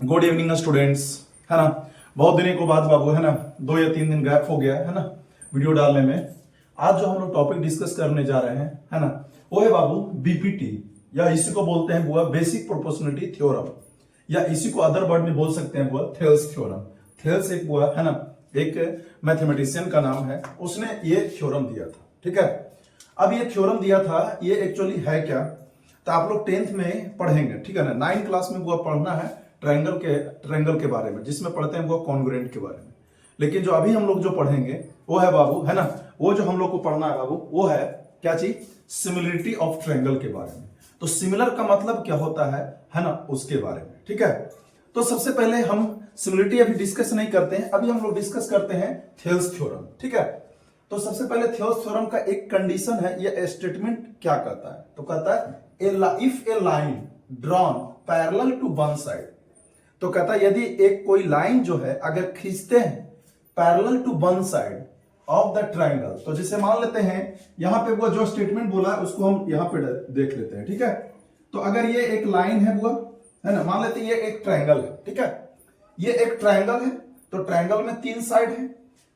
Good evening students, है ना। बहुत दिनों के बाद बाबू, है ना, 2 या 3 दिन गैप हो गया है ना वीडियो डालने में। आज जो हम लोग टॉपिक डिस्कस करने जा रहे हैं, है ना, वो है बाबू बीपीटी, या इसी को बोलते हैं बुआ बेसिक प्रोपोर्शनलिटी थ्योरम, या इसी को अदर वर्ड में बोल सकते हैं बुआ थेल्स थ्योरम। थेल्स एक बुआ, है ना, एक मैथमेटिशियन का नाम है, उसने ये थ्योरम दिया था। ठीक है, अब ये थ्योरम दिया था, ये एक्चुअली है क्या, तो आप लोग 10th में पढ़ेंगे, ठीक है ना। 9th क्लास में वो पढ़ना है ट्रायंगल के बारे में, जिसमें पढ़ते हैं वो कॉन्ग्रुएंट के बारे में। लेकिन जो अभी हम लोग जो पढ़ेंगे वो है बाबू, है ना, वो जो हम लोग को पढ़ना है बाबू, वो है क्या चीज, सिमिलरिटी ऑफ ट्रायंगल के बारे में। तो सिमिलर का मतलब क्या होता है ना, उसके बारे में। ठीक है, तो सबसे पहले हम सिमिलरिटी अभी डिस्कस नहीं करते हैं, अभी हम लोग डिस्कस करते हैं थेल्स थ्योरम। ठीक है, तो सबसे पहले थेल्स थ्योरम का एक कंडीशन है, ये स्टेटमेंट क्या कहता है, तो कहता है if a line drawn parallel to one side, तो कहता है यदि एक कोई लाइन जो है अगर खींचते हैं parallel to one side of the triangle, तो जैसे मान लेते हैं यहां पे वो जो स्टेटमेंट बोला है उसको हम यहां पे देख लेते हैं। ठीक है, तो अगर ये एक लाइन है वो, है ना, मान लेते हैं ये एक ट्रायंगल है। ठीक है, ये एक ट्रायंगल है, तो ट्रायंगल में 3 साइड है,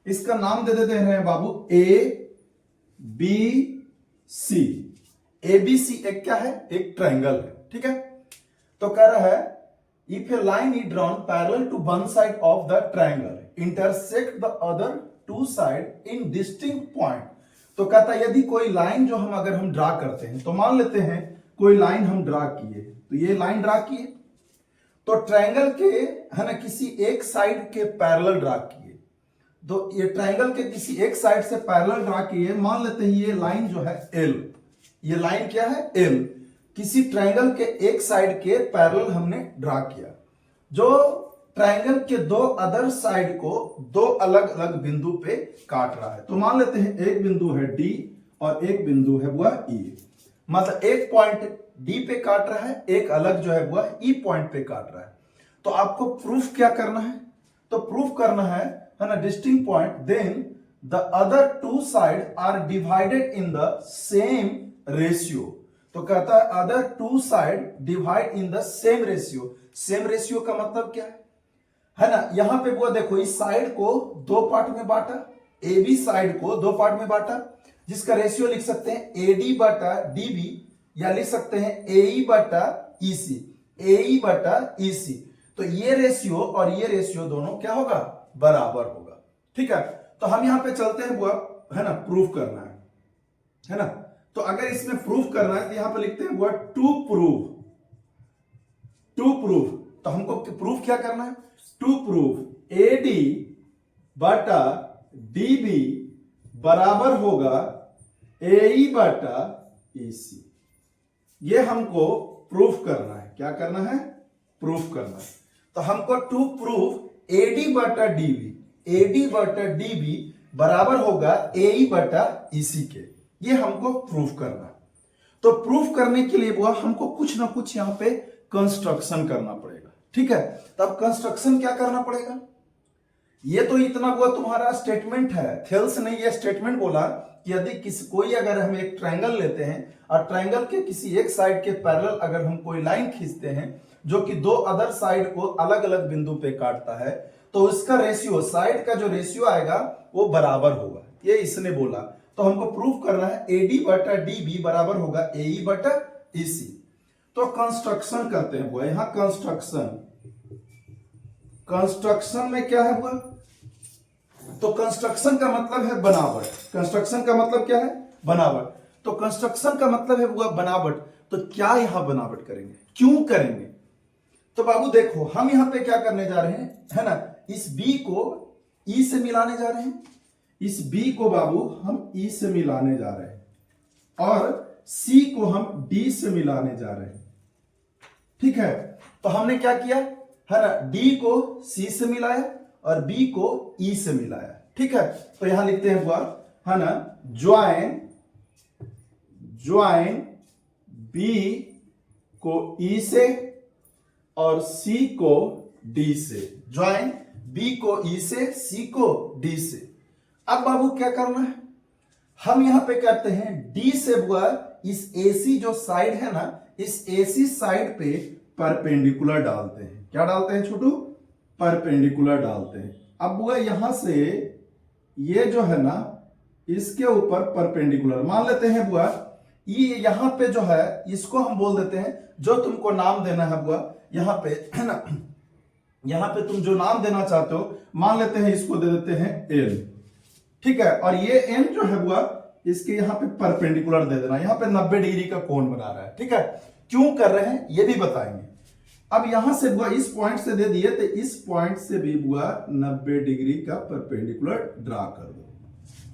इसका नाम दे देते हैं बाबू A B C. A B C एक क्या है, एक ट्रायंगल है। ठीक है, तो कह रहा है if a line is drawn parallel to one side of the triangle intersect the other two side in distinct point, तो कहता है यदि कोई लाइन जो हम अगर हम ड्रा करते हैं, तो मान लेते हैं कोई लाइन हम ड्रा किए, तो ये लाइन ड्रा किए, तो ट्रायंगल के, है ना, किसी एक साइड के पैरेलल ड्रा किए, तो ये ट्रायंगल के किसी एक साइड से पैरेलल ड्रा किए, मान लेते हैं ये लाइन जो है एल, ये लाइन क्या है एल, किसी ट्रायंगल के एक साइड के पैरेलल हमने ड्रा किया, जो ट्रायंगल के 2 अदर साइड को 2 अलग अलग बिंदु पे काट रहा है। तो मान लेते हैं एक बिंदु है डी और एक बिंदु है वह ई, मतलब एक पॉइंट डी पे काट रहा है, एक अलग जो है वह ई पॉइंट पे काट रहा है। तो आपको प्रूफ क्या करना है, तो प्रूफ करना है ना, distinct point, then the other 2 side are divided in the same ratio. तो कहता है other 2 side divide in the same ratio. Same ratio का मतलब क्या है ना, यहां पे वो देखो इस साइड को 2 पार्ट में बांटा, ए बी साइड को 2 पार्ट में बांटा, जिसका रेशियो लिख सकते हैं एडी बटा डीबी, या लिख सकते हैं एई बटा ईसी, एई बटा ईसी। तो ये रेशियो और ये रेशियो दोनों क्या होगा, बराबर होगा। ठीक है, तो हम यहां पे चलते हैं वो, है ना, प्रूफ करना है ना। तो अगर इसमें प्रूफ करना है तो यहां पे लिखते हैं वो टू प्रूफ, तो हमको प्रूफ क्या करना है, टू प्रूफ एडी बटा डीबी बराबर होगा एई बटा ईसी। ये हमको प्रूफ करना है, क्या करना है, प्रूफ करना है। तो हमको टू प्रूफ एडी बटा डीबी बराबर होगा एई बटा ईसी के, ये हमको प्रूफ करना है। तो प्रूफ करने के लिए वो हमको कुछ ना कुछ यहां पे कंस्ट्रक्शन करना पड़ेगा। ठीक है, तब कंस्ट्रक्शन क्या करना पड़ेगा, ये तो इतना वो तुम्हारा स्टेटमेंट है, थेल्स ने ये स्टेटमेंट बोला कि यदि कोई अगर हम एक ट्रायंगल लेते हैं और ट्रायंगल के किसी एक साइड के पैरेलल अगर हम कोई लाइन खींचते हैं जो कि 2 अदर साइड को अलग अलग बिंदु पे काटता है, तो उसका रेशियो, साइड का जो रेशियो आएगा वो बराबर होगा, ये इसने बोला। तो हमको प्रूफ करना है एडी बटा डीबी बराबर होगा एई बटा ईसी। तो कंस्ट्रक्शन करते हैं वो, यहां कंस्ट्रक्शन में क्या है वो, तो कंस्ट्रक्शन का मतलब है बनावट। कंस्ट्रक्शन का मतलब क्या है, बनावट। तो कंस्ट्रक्शन का मतलब है वो बनावट। तो क्या यहां बनावट करेंगे, क्यों करेंगे, तो बाबू देखो हम यहां पे क्या करने जा रहे हैं, है ना, इस बी को ई से मिलाने जा रहे हैं, इस बी को बाबू हम ई से मिलाने जा रहे हैं, और सी को हम डी से मिलाने जा रहे हैं। ठीक है, तो हमने क्या किया, है ना, डी को सी से मिलाया और बी को ई से मिलाया। ठीक है, तो यहां लिखते हैं वो, है ना, ज्वाइन बी को ई से और सी को डी से, ज्वाइन बी को ई से, सी को डी से। अब बाबू क्या करना है, हम यहां पे करते हैं डी से बुआ इस एसी जो साइड है ना, इस एसी साइड पे परपेंडिकुलर डालते हैं। क्या डालते हैं छोटू? परपेंडिकुलर डालते हैं। अब वो यहां से ये जो है ना इसके ऊपर परपेंडिकुलर मान लेते हैं बुआ, ये यहां पे जो है इसको हम बोल देते हैं, जो तुमको नाम देना है बुआ यहां पे है ना, यहां पे तुम जो नाम देना चाहते हो मान लेते हैं इसको दे देते हैं एन, ठीक है। और ये एन जो है बुआ इसके यहां पे परपेंडिकुलर दे देना, यहां पे 90 डिग्री का कोण बना रहा है, ठीक है। क्यों कर रहे हैं ये भी बताएंगे। अब यहां से बुआ इस पॉइंट से दे दिए तो इस पॉइंट से भी बुआ 90 डिग्री का परपेंडिकुलर ड्रा कर दो।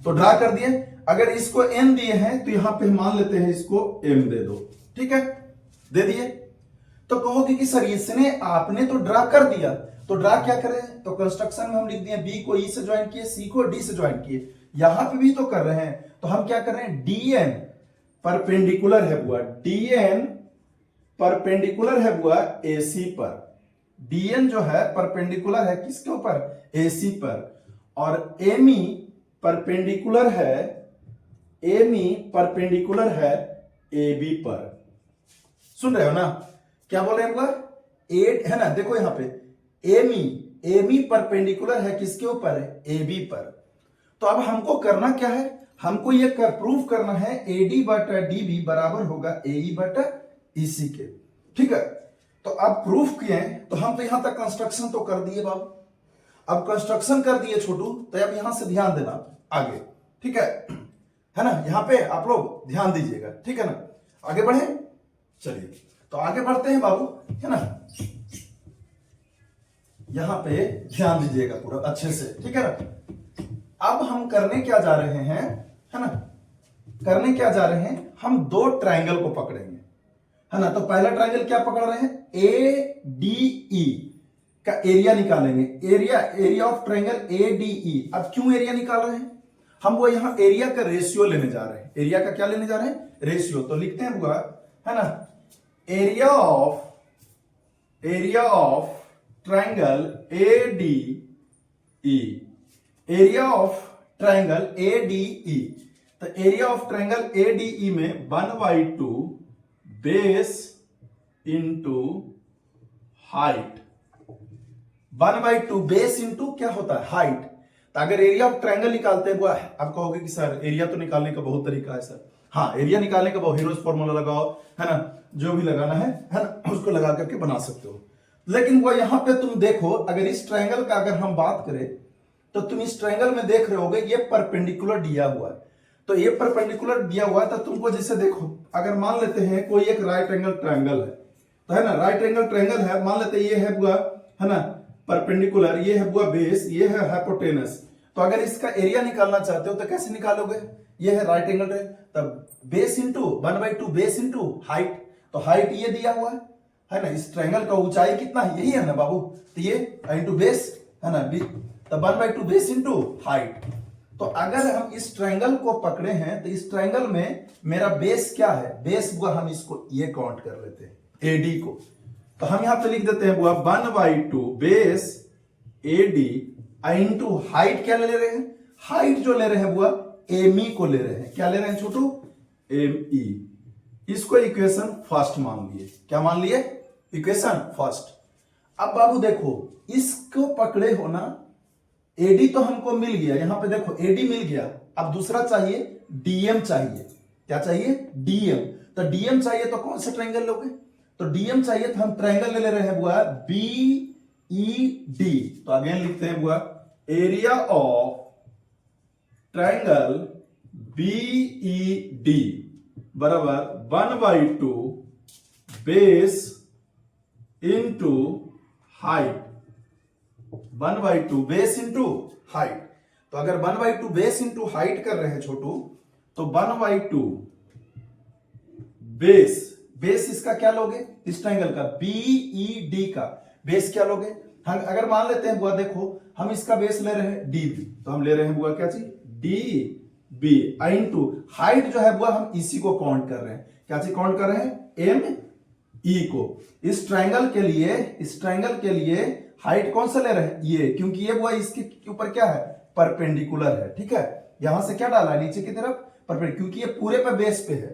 तो ड्रा कर दिए। अगर इसको एन दिए हैं तो यहां पे मान लेते हैं इसको एम दे दो, ठीक है, दे दिए। तो कहोगे कि सर इसने आपने तो ड्रा कर दिया, तो ड्रा क्या करें? तो कंस्ट्रक्शन में हम लिख दिए बी को ई से ज्वाइन किए, सी को डी से ज्वाइन किए, यहां पे भी तो कर रहे हैं, तो हम क्या कर रहे हैं? डी एन परपेंडिकुलर है बुआ, डी एन परपेंडिकुलर है बुआ एसी पर। डीएन जो है परपेंडिकुलर है किसके ऊपर? एसी पर। और एमई परपेंडिकुलर है, एमई परपेंडिकुलर है एबी पर। सुन रहे हो ना क्या बोल रहे हैं बुआ? एट है ना, देखो यहां पे एमई परपेंडिकुलर है किसके ऊपर? है एबी पर। तो अब हमको करना क्या है? हमको ये प्रूव करना है एडी बटा डीबी बराबर होगा एई बटा इसी के, ठीक है। तो अब प्रूफ किए तो हम तो यहां तक कंस्ट्रक्शन तो कर दिए बाबू। अब कंस्ट्रक्शन कर दिए छोटू, तो अब यहां से ध्यान देना आगे, ठीक है ना, यहां पे आप लोग ध्यान दीजिएगा, ठीक है ना। आगे बढ़े, चलिए तो आगे बढ़ते हैं बाबू, है ना। यहां पे ध्यान दीजिएगा पूरा अच्छे से, ठीक है ना। अब हम करने क्या जा रहे हैं, है ना, करने क्या जा रहे हैं? हम दो ट्रायंगल को पकड़ेंगे, है ना। तो पहला ट्रायंगल क्या पकड़ रहे हैं? ए डी ई का एरिया निकालेंगे, area of triangle A D ई। अब क्यों एरिया निकाल रहे हैं? हम वो यहां एरिया का रेशियो लेने जा रहे हैं। एरिया का क्या लेने जा रहे हैं? रेशियो। तो लिखते हैं बुआ, है ना, area of triangle A D E, area of triangle A D E. तो area of triangle A D E में 1/2 base into height, 1/2 base into क्या होता है? हाइट। तो अगर एरिया ऑफ ट्रायंगल निकालते हैं, आप कहोगे कि सर एरिया तो निकालने का बहुत तरीका है सर। हाँ, एरिया निकालने का बहुत, हीरोज फॉर्मूला लगाओ, है ना, जो भी लगाना है ना, उसको लगा करके बना सकते हो। लेकिन वो यहां पे तुम देखो, अगर इस ट्रायंगल का अगर हम बात करें तो तुम इस ट्रायंगल में देख रहे होगे ये परपेंडिकुलर दिया हुआ है। तो ये परपेंडिकुलर दिया हुआ है, तो तुमको जैसे देखो, अगर मान लेते हैं कोई एक राइट एंगल ट्रायंगल है, तो है ना, राइट एंगल ट्रायंगल है, मान लेते हैं ये है बुआ, है ना, परपेंडिकुलर, ये है बुआ बेस, ये है हाइपोटेनस। तो अगर इसका एरिया निकालना चाहते हो तो कैसे निकालोगे? ये है राइट एंगल है, तब base into 1/2 base into height. तो हाइट ये दिया हुआ है ना, इस ट्रायंगल का ऊंचाई कितना है? यही है ना बाबू, तो ये इंटू बेस, है ना, तो 1/2 बेस इंटू हाइट। तो अगर हम इस ट्रायंगल को पकड़े हैं तो इस ट्रायंगल में मेरा बेस क्या है? बेस बुआ हम इसको ये काउंट कर लेते हैं एडी को। तो हम यहां पे लिख देते हैं बुआ 1/2 बेस एडी इंटू हाइट। क्या ले रहे हैं? हाइट जो ले रहे हैं बुआ एमई को ले रहे हैं। क्या ले रहे हैं छोटू? एमई। इसको इक्वेशन फर्स्ट मान लिए। क्या मान लिए? Equation first. अब बाबू देखो, इसको पकड़े हो ना, एडी तो हमको मिल गया, यहां पे देखो एडी मिल गया। अब दूसरा चाहिए डीएम चाहिए। क्या चाहिए? डीएम। तो डीएम चाहिए तो कौन सा ट्रायंगल लोगे? तो डीएम चाहिए तो हम ट्रायंगल ले रहे हैं बुआ बी ई डी। तो अगेन लिखते हैं बुआ area of triangle B E D बराबर 1/2 base into height, 1/2 base into height. तो अगर 1/2 बेस इंटू हाइट कर रहे हैं छोटू, तो 1/2 बेस इसका क्या लोगे? इस ट्रायंगल का बीई डी का बेस क्या लोगे? हम अगर मान लेते हैं बुआ, देखो हम इसका बेस ले रहे हैं डी बी, तो हम ले रहे हैं बुआ क्या चीज? डी बी इंटू हाइट जो है बुआ हम इसी को काउंट कर रहे हैं। क्या चीज काउंट कर रहे हैं? एम ई को। इस ट्रायंगल के लिए हाइट कौन सा ले रहे हैं? ये, क्योंकि ये बुआ इसके ऊपर क्या है? परपेंडिकुलर है, ठीक है। यहां से क्या डाला है? नीचे की तरफ परपेंडिकुलर, क्योंकि ये पूरे पे बेस पे है,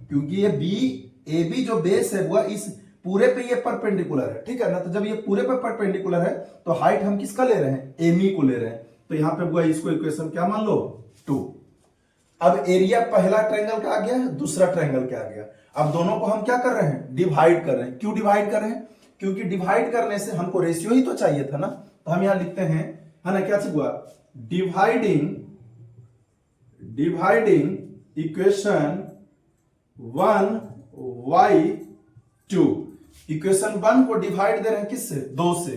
क्योंकि ये बी ए बी जो बेस है बुआ इस पूरे पे ये परपेंडिकुलर है, ठीक है ना। तो जब ये पूरे पे परपेंडिकुलर है तो हाइट हम किसका ले रहे हैं, एमी को ले रहे हैं। तो यहां पे हुआ इसको इक्वेशन क्या मान लो 2। अब एरिया पहला ट्रायंगल का आ गया, दूसरा ट्रायंगल का आ गया। अब दोनों को हम क्या कर रहे हैं, डिवाइड कर रहे हैं। क्यों डिवाइड कर रहे हैं, क्योंकि डिवाइड करने से हमको रेशियो ही तो चाहिए था ना। तो हम यहां लिखते हैं, है ना, क्या चीज हुआ, डिवाइडिंग इक्वेशन 1/2। इक्वेशन 1 को डिवाइड दे रहे हैं किससे, 2 से।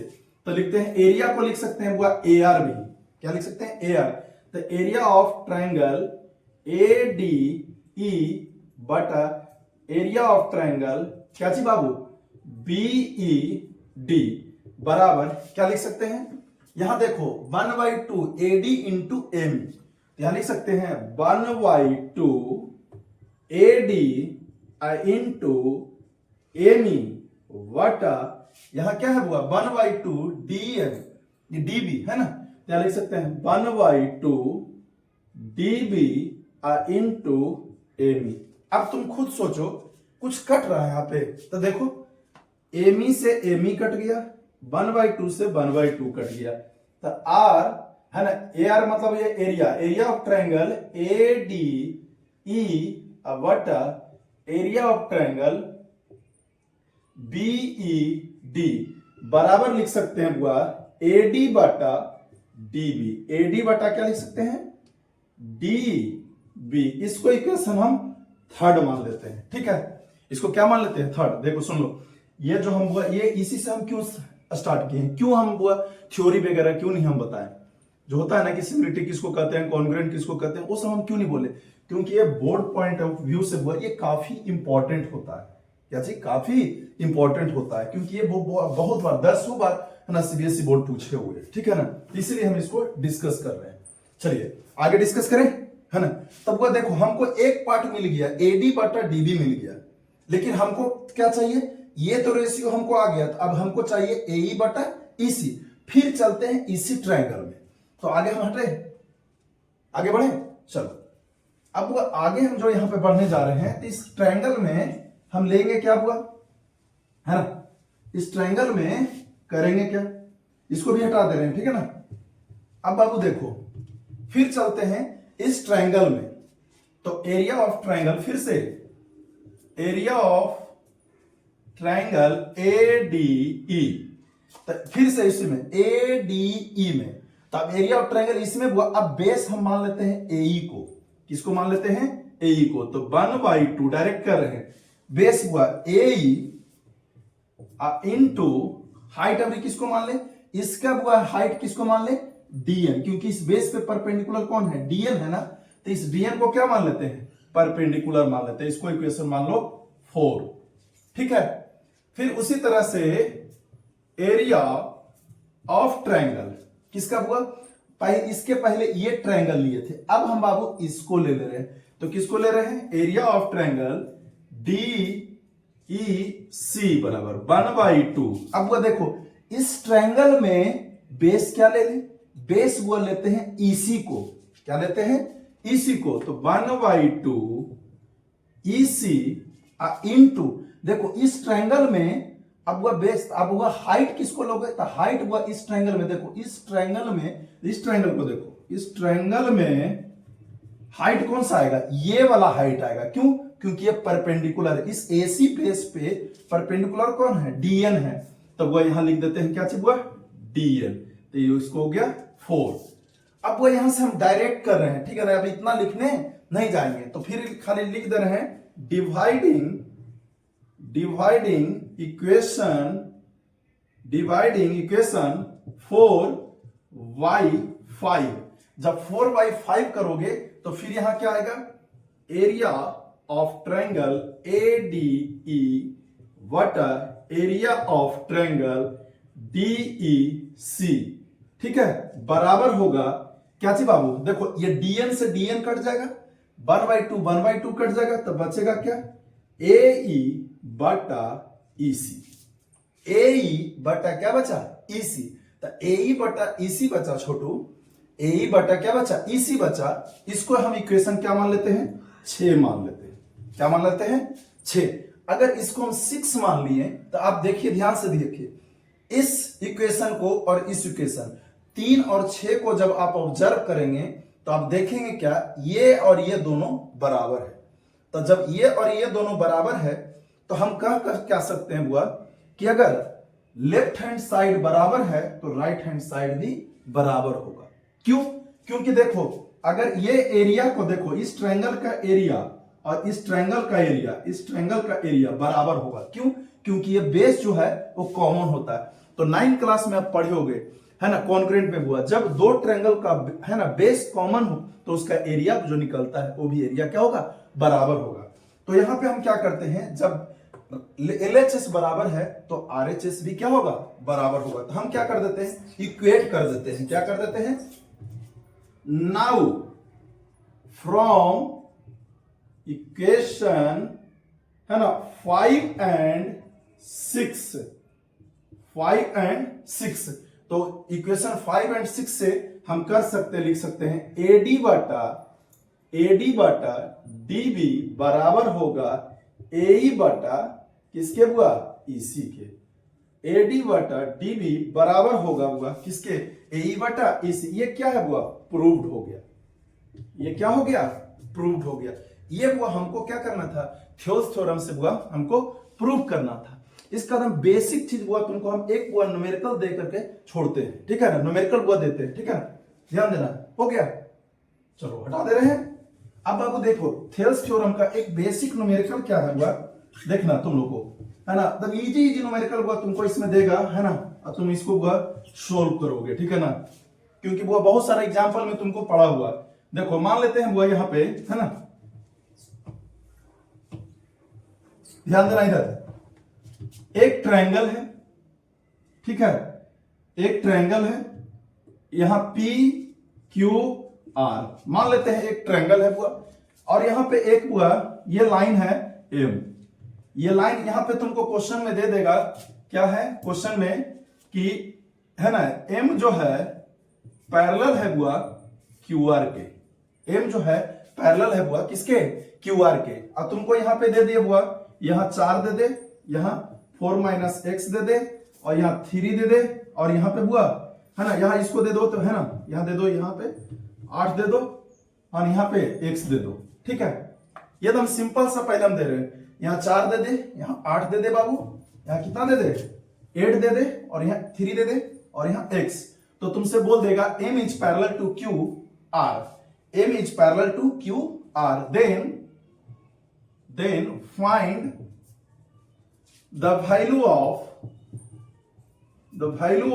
तो लिखते हैं एरिया को लिख सकते हैं हुआ AR भी, क्या लिख सकते हैं, AR। तो एरिया ऑफ ट्रायंगल ADE बटा एरिया ऑफ ट्रायंगल क्या चीज बाबू, BED बराबर क्या लिख सकते हैं, यहां देखो 1/2 AD इंटू एम। यहां लिख सकते हैं 1/2 AD इंटू एमी वटा यहां क्या है हुआ 1/2 DM, ये DB है ना। यहां लिख सकते हैं 1/2 DB इंटू एमी। अब तुम खुद सोचो, कुछ कट रहा है यहां पे, तो देखो एमी से एमी कट गया, 1/2 से 1/2 कट गया। तो आर है ना, AR मतलब ये एरिया ऑफ ट्रायंगल ADE वटा एरिया ऑफ ट्रायंगल BED बराबर लिख सकते हैं बुआ AD बटा DB। AD बटा क्या लिख सकते हैं, DB। इसको इक्वेशन हम थर्ड मान लेते हैं, ठीक है। इसको क्या मान लेते हैं, थर्ड। देखो सुन लो, ये जो हम बुआ, ये इसी से हम क्यों स्टार्ट किए हैं, क्यों हम बुआ थ्योरी वगैरह क्यों नहीं हम बताएं। जो होता है ना कि सिमिलरिटी किसको कहते हैं, कॉन्ग्रुएंट किसको कहते हैं, वो सब हम क्यों नहीं बोले, क्योंकि ये बोर्ड पॉइंट ऑफ व्यू से बुआ ये काफी इंपॉर्टेंट होता है। क्या चीज काफी इंपॉर्टेंट होता है, क्योंकि ये बहुत बार 10 बार है ना CBSE बोर्ड पूछे हुए, ठीक है ना। इसलिए हम इसको डिस्कस कर रहे हैं। चलिए आगे डिस्कस करें, है ना। तब वो देखो हमको एक पार्ट मिल गया AD बटा DB मिल गया, लेकिन हमको क्या चाहिए, ये तो रेशियो हमको आ गया। अब हमको चाहिए AE बटा EC। फिर चलते हैं EC ट्रायंगल में। तो आगे हम हटे, आगे बढ़े, चलो। अब वो आगे हम जो यहां पे बढ़ने जा रहे हैं, तो इस ट्रायंगल में हम लेंगे क्या हुआ, है ना, इस ट्रायंगल में करेंगे क्या, इसको भी हटा दे रहे हैं, ठीक है ना। अब बाबू देखो, फिर चलते हैं इस ट्रायंगल में। तो एरिया ऑफ ट्रायंगल, फिर से एरिया ऑफ ट्रायंगल ADE, तो फिर से इसमें ADE में। तो अब एरिया ऑफ ट्रायंगल इसमें हुआ। अब बेस हम मान लेते हैं AE को, किसको मान लेते हैं, AE को। तो 1/2 डायरेक्ट कर रहे हैं, बेस हुआ AE इंटू हाइट। अभी किसको मान ले, इसका हुआ हाइट किसको मान ले, DN, क्योंकि इस बेस पे परपेंडिकुलर कौन है, DN है ना। तो इस DN को क्या मान लेते हैं, परपेंडिकुलर मान लेते हैं। इसको इक्वेशन मान लो 4, ठीक है। फिर उसी तरह से एरिया ऑफ ट्रायंगल किसका हुआ, इसके पहले ये ट्रायंगल लिए थे, अब हम बाबू इसको ले रहे हैं। तो किसको ले रहे हैं, एरिया ऑफ ट्रायंगल DEC बराबर 1/2। अब वो देखो इस ट्रायंगल में बेस क्या ले लें, बेस वो लेते हैं EC को, क्या लेते हैं, EC को। तो 1/2 EC इंटू, देखो इस ट्रायंगल में अब वह बेस, अब वह हाइट किसको लोगे, तो हाइट हुआ इस ट्रायंगल में। देखो इस ट्रायंगल में, इस ट्रायंगल को देखो, इस ट्रायंगल में हाइट कौन सा आएगा, ये वाला हाइट आएगा। क्यों, क्योंकि ये परपेंडिकुलर है, इस AC बेस पे परपेंडिकुलर कौन है, DN है। तो वह यहां लिख देते हैं क्या चीज हुआ, DN। तो ये इसको हो गया 4। अब वो यहां से हम डायरेक्ट कर रहे हैं, ठीक है ना। अब इतना लिखने नहीं जाएंगे, तो फिर खाली लिख दे रहे हैं डिवाइडिंग इक्वेशन 4/5। जब 4/5 करोगे तो फिर यहां क्या आएगा, एरिया ऑफ ट्रायंगल ADE वटा एरिया ऑफ ट्रायंगल DEC, ठीक है, बराबर होगा क्या चीज बाबू, देखो ये DN से DN कट जाएगा, 1/2 कट जाएगा, तो बचेगा क्या, AE बटा EC। AE बटा क्या बचा, EC। तो AE बटा EC बचा छोटू, AE बटा क्या बचा, EC बचा। इसको हम इक्वेशन क्या मान लेते हैं, 6 मान लेते हैं। क्या मान लेते हैं, 6। अगर इसको हम 6 मान लिए तो आप देखिए, ध्यान से देखिए, इस इक्वेशन को और इस इक्वेशन 3 और 6 को जब आप ऑब्जर्व करेंगे तो आप देखेंगे क्या, ये और ये दोनों बराबर है। तो जब ये और ये दोनों बराबर है तो हम कह सकते हैं बुआ कि अगर लेफ्ट हैंड साइड बराबर है तो राइट हैंड साइड भी बराबर होगा। क्यों? क्योंकि देखो, अगर ये एरिया को देखो, इस ट्रायंगल का एरिया और इस ट्रायंगल का एरिया, इस ट्रायंगल का एरिया बराबर होगा। क्यों? क्योंकि ये बेस जो है वो कॉमन होता है। तो 9th क्लास में आप पढ़े होगे, है ना, कॉन्ग्रुएंट में हुआ, जब दो ट्रायंगल का, है ना, बेस कॉमन हो तो उसका एरिया जो निकलता है वो भी एरिया क्या होगा, बराबर होगा। तो यहां पे हम क्या करते हैं, जब LHS बराबर है तो RHS भी क्या होगा, बराबर होगा। तो हम क्या कर देते हैं, इक्वेट कर देते हैं। क्या कर देते हैं, नाउ फ्रॉम इक्वेशन, है ना, 5 and 6, तो इक्वेशन 5 and 6 से हम कर सकते, लिख सकते हैं AD बटा DB बराबर होगा AE बटा किसके बुआ, EC के। AD बटा DB बराबर होगा बुआ किसके, AE बटा EC। ये क्या है बुआ, प्रूव्ड हो गया। ये क्या हो गया, प्रूव्ड हो गया। ये बुआ हमको क्या करना था, थ्योरम्स थ्योरम से बुआ हमको प्रूव करना था। इसका हम बेसिक चीज बुआ तुमको हम एक बुआ न्यूमेरिकल दे करके छोड़ते हैं, ठीक है ना, न्यूमेरिकल बुआ देते हैं, ठीक है ना, ध्यान देना। हो गया, चलो हटा दे रहे हैं। अब आपको देखो थेल्स थ्योरम का एक बेसिक न्यूमेरिकल क्या है बुआ, देखना तुम लोग को, है ना, तब इजी न्यूमेरिकल बुआ तुमको इसमें देगा, है ना, और तुम इसको बुआ सोल्व करोगे, ठीक है ना, क्योंकि बुआ बहुत सारा एग्जांपल में तुमको पढ़ा हुआ। देखो मान लेते हैं बुआ यहाँ पे, है ना, ध्यान देना, इधर एक ट्रायंगल है, ठीक है, एक ट्रायंगल है, यहां PQR मान लेते हैं, एक ट्रायंगल है बुआ, और यहां पे एक बुआ ये लाइन है M। ये लाइन यहां पे तुमको क्वेश्चन में दे देगा, क्या है क्वेश्चन में, कि है ना, M जो है पैरेलल है बुआ QR के। M जो है पैरेलल है बुआ किसके, QR के। और तुमको यहां पे दे दिए बुआ, यहां 4 दे दे, यहां 4 - x दे दे, और यहां 3 दे दे, और यहां पे बुआ, है ना, यहां इसको दे दो, तो है ना, यहां दे दो, यहां पे 8 दे दो, और यहां पे x दे दो, ठीक है। ये तो हम सिंपल सा पहले हम दे रहे हैं, यहां 4 दे दे, यहां 8 दे दे बाबू, यहां कितना दे दे, 8 दे दे, और यहां 3 दे दे, और यहां x। तो तुमसे बोल देगा M is parallel to QR, M is parallel to QR, then find the value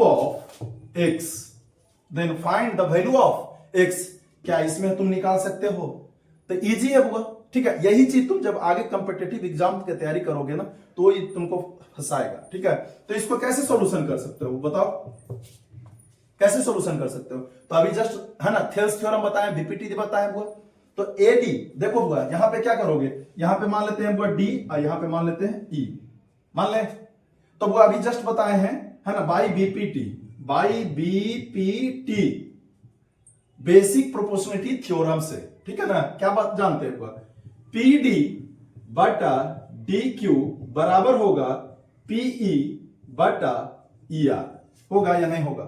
of x, then find the value of x। क्या इसमें तुम निकाल सकते हो, तो इजी है बुआ, ठीक है। यही चीज तुम जब आगे कॉम्पिटिटिव एग्जाम की तैयारी करोगे ना तो ये तुमको फंसाएगा, ठीक है। तो इसको कैसे सॉल्यूशन कर सकते हो बताओ, कैसे सॉल्यूशन कर सकते हो। तो अभी जस्ट, है ना, थेल्स थ्योरम बताएं, बीपीटी बताएं बुआ। तो AD देखो बुआ, यहां पे क्या करोगे, यहां पे मान लेते हैं बुआ D, और यहां पे मान लेते हैं E, मान ले। तो बुआ अभी जस्ट बताए हैं, है ना, by BPT basic proportionality theorem से, ठीक है ना। क्या बात जानते हैं बुआ, PD बटा DQ बराबर होगा PE बटा ER, होगा या नहीं होगा।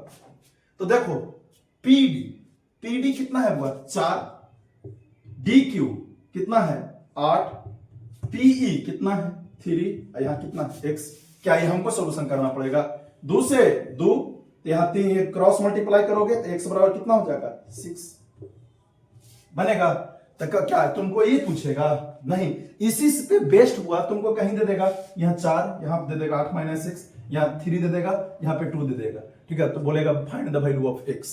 तो देखो PD कितना है बुआ, 4, DQ कितना है 8, PE कितना है 3, यहां कितना x। क्या ये हमको सॉल्यूशन करना पड़ेगा, 2 से 2, यहां 3 क्रॉस मल्टीप्लाई करोगे तो x बराबर कितना हो जाएगा 6 बनेगा। तो क्या तुमको ये पूछेगा, नहीं, इसी पे बेस्ड हुआ तुमको कहीं दे देगा, यहां 4, यहां दे देगा 8 - 6, यहां 3 दे देगा, यहां पे 2 दे देगा, ठीक है। तो बोलेगा find the value of x,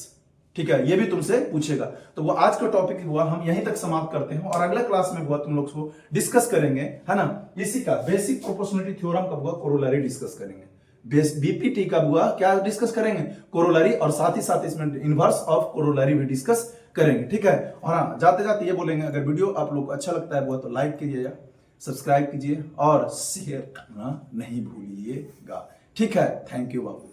ठीक है, ये भी तुमसे पूछेगा। तो वो आज का टॉपिक हुआ हम यहीं तक समाप्त करते हैं, और अगले क्लास में हुआ तुम लोग को डिस्कस करेंगे, है ना, इसी का बेसिक प्रोपोर्शनलिटी थ्योरम का हुआ कोरोलरी डिस्कस करेंगे। बीपीटी का हुआ क्या डिस्कस करेंगे, कोरोलरी, और साथ ही साथ इसमें इनवर्स ऑफ कोरोलरी भी डिस्कस करेंगे, ठीक है। और हाँ, जाते जाते ये बोलेंगे, अगर वीडियो आप लोग को अच्छा लगता है तो लाइक कीजिएगा, सब्सक्राइब कीजिए और शेयर करना नहीं भूलिएगा, ठीक है। Thank you Babu.